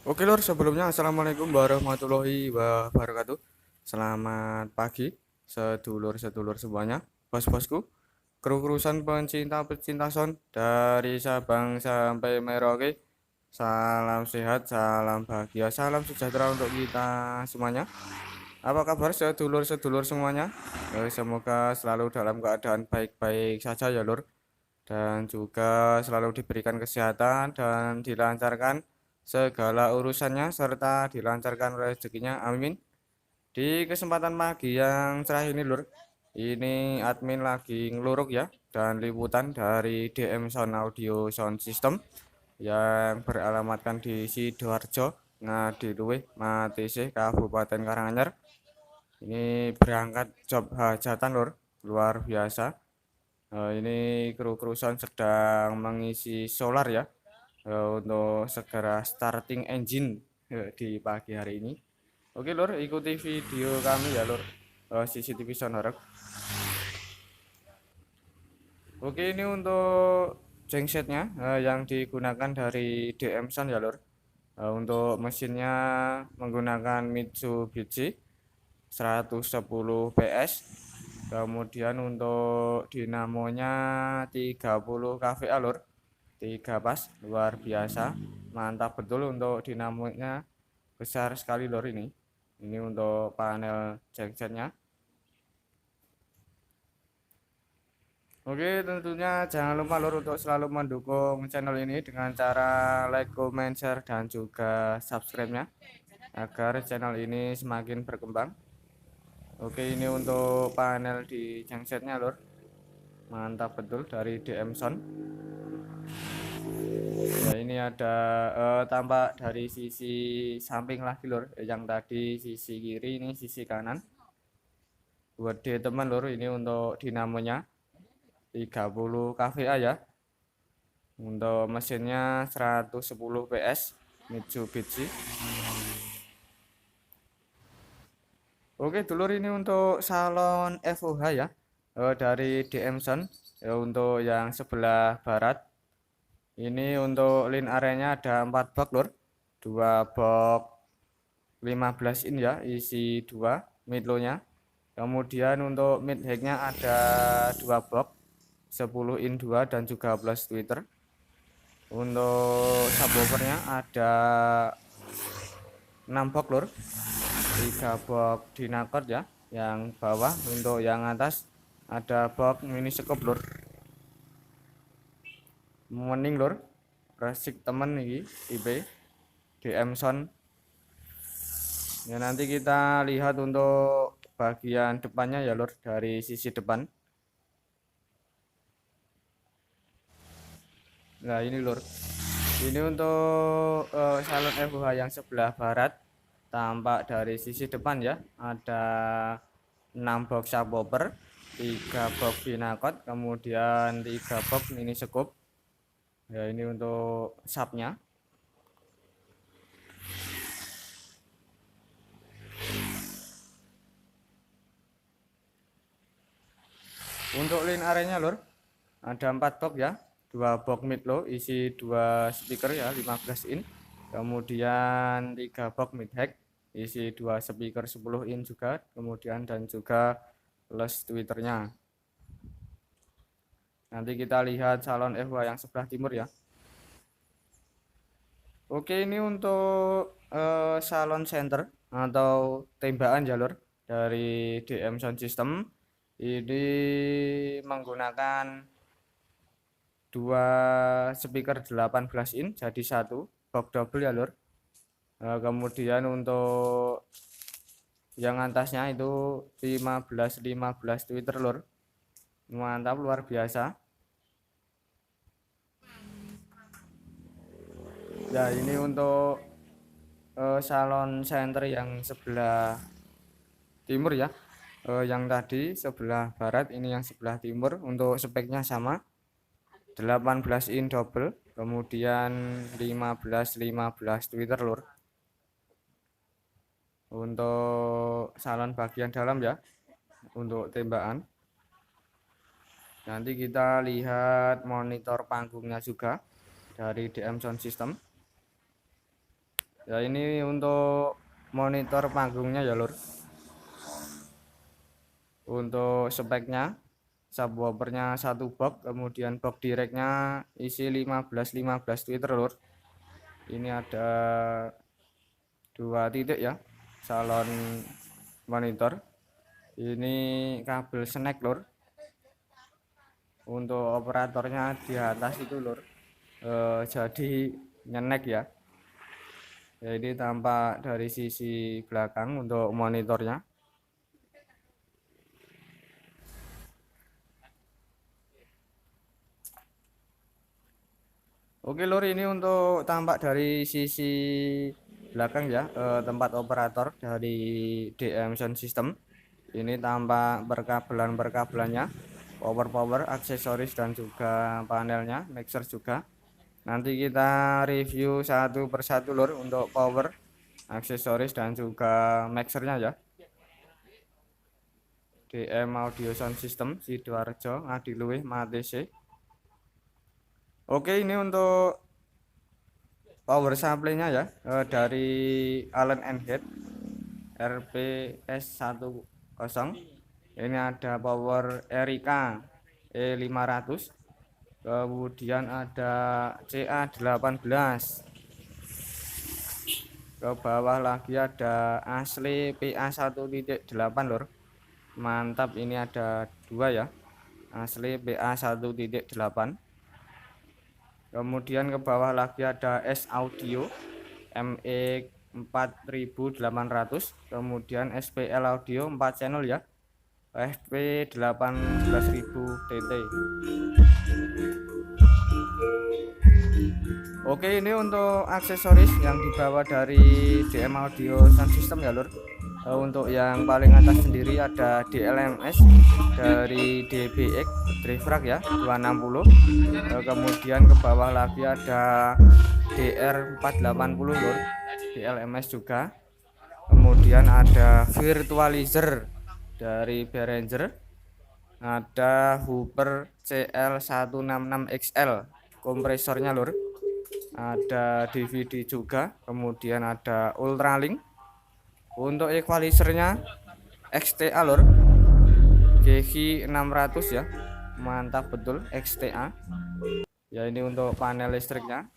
Oke lor, sebelumnya assalamualaikum warahmatullahi wabarakatuh. Selamat pagi, sedulur-sedulur semuanya, bos-bosku, kru-krusan pencinta-pencinta sound dari Sabang sampai Merauke. Salam sehat, salam bahagia, salam sejahtera untuk kita semuanya. Apa kabar sedulur-sedulur semuanya? Semoga selalu dalam keadaan baik-baik saja ya lor, dan juga selalu diberikan kesehatan dan dilancarkan segala urusannya serta dilancarkan rezekinya, amin. Di kesempatan pagi yang cerah ini lur, ini admin lagi ngeluruk ya, dan liputan dari DM Sound Audio Sound System yang beralamatkan di Sidoarjo, Ngadiluih, Matise, Kabupaten Karanganyar. Ini berangkat job hajatan lur, luar biasa. Ini kru-kru sound sedang mengisi solar ya, untuk segera starting engine di pagi hari ini. Oke lur, ikuti video kami ya lur, CCTV Sonorek. Oke, ini untuk gensetnya yang digunakan dari DM Sound ya lur. Untuk mesinnya menggunakan Mitsubishi 110 PS. Kemudian untuk dinamonya 30 kVA lur, 3 pas, luar biasa, mantap betul untuk dinamonya, besar sekali lor ini. Ini untuk panel gensetnya. Oke, tentunya jangan lupa lor untuk selalu mendukung channel ini dengan cara like, comment, share, dan juga subscribe-nya agar channel ini semakin berkembang. Oke, ini untuk panel di gensetnya lor, mantap betul dari DM Sound. Ya, ini ada tampak dari sisi samping lagi lor, yang tadi sisi kiri, ini sisi kanan. Buat di teman lor, ini untuk dinamonya 30 kVA ya. Untuk mesinnya 110 PS Mitsubishi. Oke dulur, ini untuk salon FOH ya, dari DM Sound. Untuk yang sebelah barat, ini untuk lin areanya ada 4 box lur, 2 box 15 in ya, isi 2 midlow nya. Kemudian untuk mid hack-nya ada 2 box 10 in 2 dan juga plus tweeter. Untuk subwoofernya ada 6 box lur, 3 box Dynacord ya yang bawah. Untuk yang atas ada box mini scope lur, mending lur, resik temen nih IP DM Sound. Ya, nanti kita lihat untuk bagian depannya ya lur, dari sisi depan. Nah ini lur, ini untuk salon FOH yang sebelah barat, tampak dari sisi depan ya, ada 6 box subwoofer, 3 box Dynacord, kemudian 3 box mini scope ya. Ini untuk subnya. Untuk lin areanya lur, ada 4 box ya, 2 box mid low isi 2 speaker ya 15 in, kemudian 3 box mid hack isi 2 speaker 10 in juga, kemudian dan juga plus tweeternya. Nanti kita lihat salon FH yang sebelah timur ya. Oke, ini untuk salon center atau tembakan jalur dari DM Sound System. Ini menggunakan 2 speaker 18 in jadi satu box double ya lur. Kemudian untuk yang atasnya itu 15 tweeter lur, mantap luar biasa ya. Ini untuk salon center yang sebelah timur ya, yang tadi sebelah barat, ini yang sebelah timur. Untuk speknya sama, 18 in double, kemudian 15 tweeter lur. Untuk salon bagian dalam ya, untuk tembakan. Nanti kita lihat monitor panggungnya juga dari DM Sound System. Ya ini untuk monitor panggungnya ya lur. Untuk speknya subwoofernya 1 box, kemudian box directnya isi 15 tweeter lur. Ini ada 2 titik ya salon monitor. Ini kabel snack lur. Untuk operatornya di atas itu lur, jadi nyenek ya. Jadi tampak dari sisi belakang untuk monitornya. Oke lur, ini untuk tampak dari sisi belakang ya, tempat operator dari DM Sound System. Ini tampak berkabelannya, power, aksesoris dan juga panelnya, mixer juga. Nanti kita review satu persatu lur untuk power, aksesoris dan juga mixernya ya. DM Audio Sound System Sidoarjo Ngadiluwih Matese. Oke, ini untuk power supply-nya ya, dari Allen Head RPS10. Ini ada power Erika E500, kemudian ada CA18, ke bawah lagi ada asli PA1.8 lur. Mantap, ini ada 2 ya, asli PA1.8. Kemudian ke bawah lagi ada S Audio ME 4800, kemudian SPL Audio 4 channel ya, FP 18.000 TT. Oke, ini untuk aksesoris yang dibawa dari DM Audio Sound System ya lur. Untuk yang paling atas sendiri ada DLMS dari DBX Drive ya 260. Kemudian ke bawah lagi ada DR480 lur, DLMS juga. Kemudian ada virtualizer dari Behringer, ada Hooper CL166XL kompresornya lur, ada DVD juga, kemudian ada Ultralink. Untuk equalizernya XTA lur, GH 600 ya, mantap betul XTA ya. Ini untuk panel listriknya.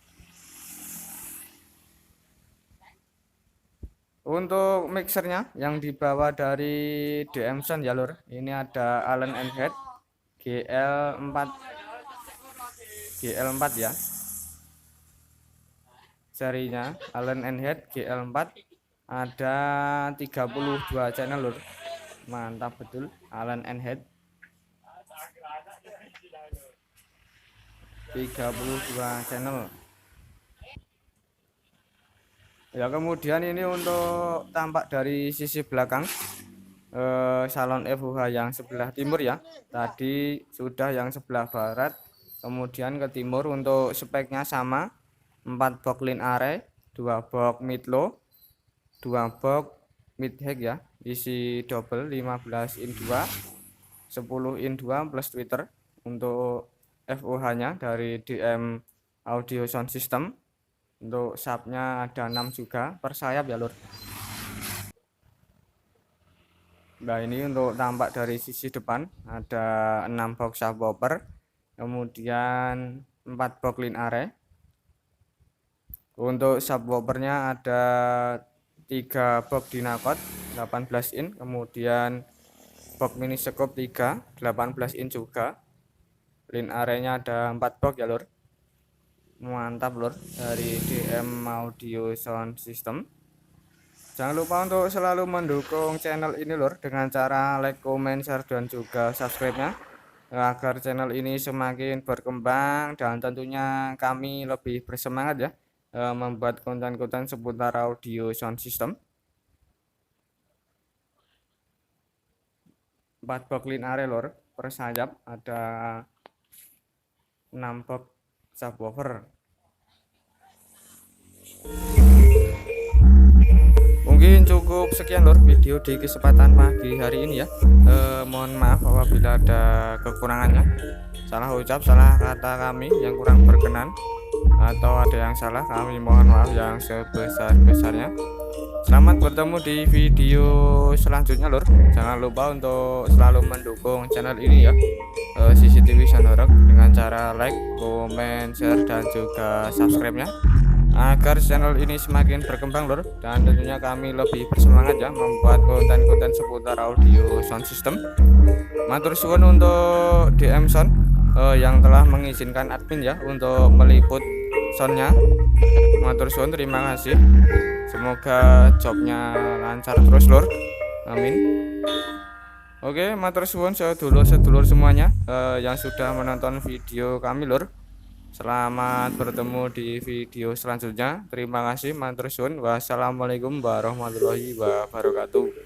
Untuk mixernya yang dibawa dari DM Sound ya lur, ini ada Allen Head GL4 ya, serinya Allen Head GL4. Ada 32 channel lur, mantap betul Allen Head 32 channel ya. Kemudian ini untuk tampak dari sisi belakang, salon FUH yang sebelah timur ya, tadi sudah yang sebelah barat, kemudian ke timur. Untuk speknya sama, 4 box line array, 2 box mid low, 2 box mid high ya, isi double 15 in 2, 10 in 2 plus tweeter. Untuk FOH nya dari DM Audio Sound System. Untuk subnya ada 6 juga per sayap ya lur. Nah, ini untuk tampak dari sisi depan ada 6 box subwoofer, kemudian 4 box line array. Untuk subwoofernya ada 3 box Dynacot 18 in, kemudian box mini scope 3 18 in juga. Line array-nya ada 4 box ya lur, mantap lur dari DM Audio Sound System. Jangan lupa untuk selalu mendukung channel ini lur dengan cara like, comment, share dan juga subscribe-nya, agar channel ini semakin berkembang dan tentunya kami lebih bersemangat ya, membuat konten-konten seputar audio sound system. 4 box line array lor, per sayap ada 6 box subwoofer. Mungkin cukup sekian lor video di kesempatan pagi hari ini ya. Mohon maaf apabila ada kekurangannya, salah ucap, salah kata kami yang kurang berkenan. atau ada yang salah kami mohon maaf yang sebesar-besarnya. Selamat bertemu di video selanjutnya lur. Jangan lupa untuk selalu mendukung channel ini ya, CCTV Sound Horeg, dengan cara like, comment, share, dan juga subscribe-nya, agar channel ini semakin berkembang lur. Dan tentunya kami lebih bersemangat ya membuat konten-konten seputar audio sound system. Matur suwun untuk DM Sound yang telah mengizinkan admin ya untuk meliput soundnya. Matur suwun, terima kasih. Semoga jobnya lancar terus lur, amin. Oke, matur suwun sedulur-sedulur semuanya yang sudah menonton video kami lur. Selamat bertemu di video selanjutnya. Terima kasih, matur suwun. Wassalamualaikum warahmatullahi wabarakatuh.